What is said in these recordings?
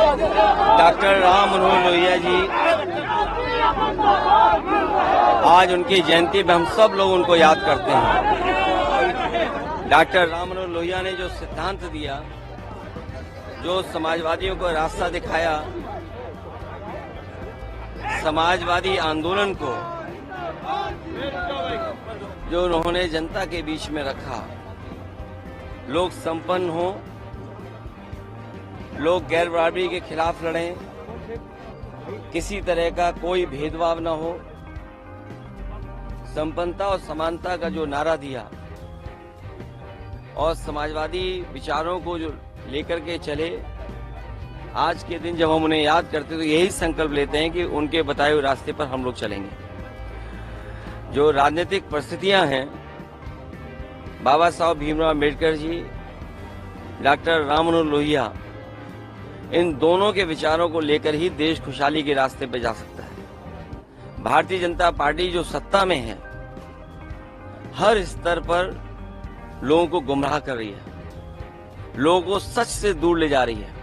Doctor Ram Manohar Lohia ji, आज उनकी जयंती में हम सब लोग उनको याद करते हैं। डॉक्टर राम मनोहर लोहिया ने जो सिद्धांत दिया, जो समाजवादियों को रास्ता दिखाया, समाजवादी आंदोलन को जो उन्होंने जनता के बीच में रखा, लोग संपन्न हो, लोग गैर बराबरी के खिलाफ लड़ें, किसी तरह का कोई भेदभाव न हो, संपन्नता और समानता का जो नारा दिया और समाजवादी विचारों को जो लेकर के चले, आज के दिन जब हम उन्हें याद करते तो यही संकल्प लेते हैं कि उनके बताए हुए रास्ते पर हम लोग चलेंगे। जो राजनीतिक परिस्थितियां हैं, बाबा साहब भीमराव अम्बेडकर जी, डॉक्टर राम मनोहर लोहिया, इन दोनों के विचारों को लेकर ही देश खुशहाली के रास्ते पर जा सकता है। भारतीय जनता पार्टी जो सत्ता में है, हर स्तर पर लोगों को गुमराह कर रही है, लोगों को सच से दूर ले जा रही है।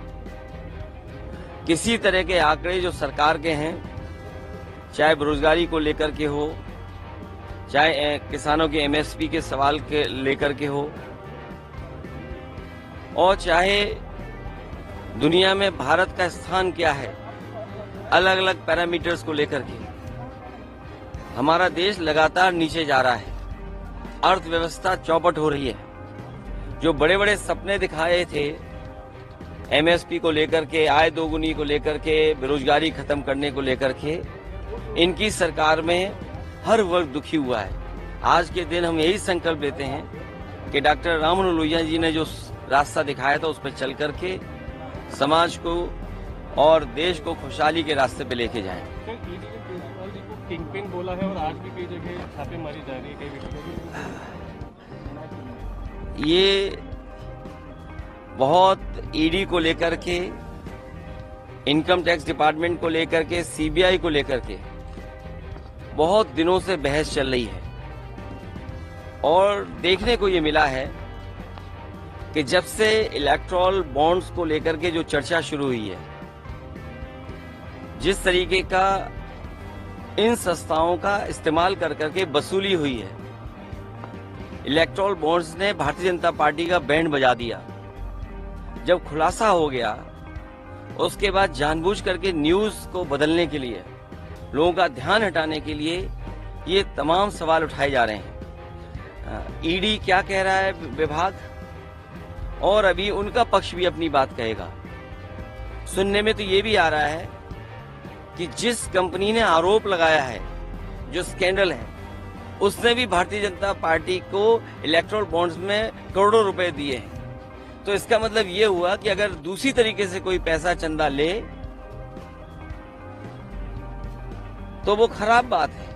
किसी तरह के आंकड़े जो सरकार के हैं, चाहे बेरोजगारी को लेकर के हो, चाहे किसानों के एमएसपी के सवाल के लेकर के हो, और चाहे दुनिया में भारत का स्थान क्या है, अलग अलग पैरामीटर्स को लेकर के हमारा देश लगातार नीचे जा रहा है। अर्थव्यवस्था चौपट हो रही है। जो बड़े बड़े सपने दिखाए थे एमएसपी को लेकर के, आय दोगुनी को लेकर के, बेरोजगारी खत्म करने को लेकर के, इनकी सरकार में हर वर्ग दुखी हुआ है। आज के दिन हम यही संकल्प लेते हैं कि डॉक्टर राम मनोहर लोहिया जी ने जो रास्ता दिखाया था, उस पर चल करके समाज को और देश को खुशहाली के रास्ते पे लेके जाएं। किंगपिन बोला है और आज भी कई जगह छापेमारी जारी है। ये बहुत ईडी को लेकर के, इनकम टैक्स डिपार्टमेंट को लेकर के, सीबीआई को लेकर के बहुत दिनों से बहस चल रही है और देखने को ये मिला है कि जब से इलेक्टोरल बॉन्ड्स को लेकर के जो चर्चा शुरू हुई है, जिस तरीके का इन संस्थाओं का इस्तेमाल कर करके वसूली हुई है, इलेक्टोरल बॉन्ड्स ने भारतीय जनता पार्टी का बैंड बजा दिया। जब खुलासा हो गया, उसके बाद जानबूझ करके न्यूज को बदलने के लिए, लोगों का ध्यान हटाने के लिए ये तमाम सवाल उठाए जा रहे हैं। ईडी क्या कह रहा है विभाग, और अभी उनका पक्ष भी अपनी बात कहेगा। सुनने में तो ये भी आ रहा है कि जिस कंपनी ने आरोप लगाया है, जो स्कैंडल है, उसने भी भारतीय जनता पार्टी को इलेक्टोरल बॉन्ड्स में करोड़ों रुपए दिए हैं। तो इसका मतलब ये हुआ कि अगर दूसरी तरीके से कोई पैसा चंदा ले तो वो खराब बात है।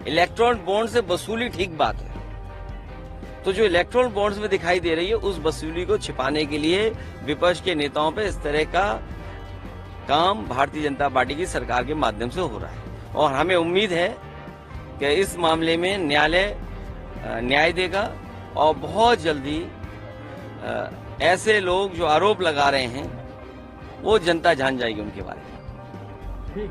इलेक्टोरल बॉन्ड से वसूली ठीक बात है। तो जो इलेक्टोरल बॉन्ड्स में दिखाई दे रही है, उस वसूली को छिपाने के लिए विपक्ष के नेताओं पे इस तरह का काम भारतीय जनता पार्टी की सरकार के माध्यम से हो रहा है। और हमें उम्मीद है कि इस मामले में न्यायालय न्याय देगा और बहुत जल्दी ऐसे लोग जो आरोप लगा रहे हैं, वो जनता जान जाएगी उनके बारे में। ठीक।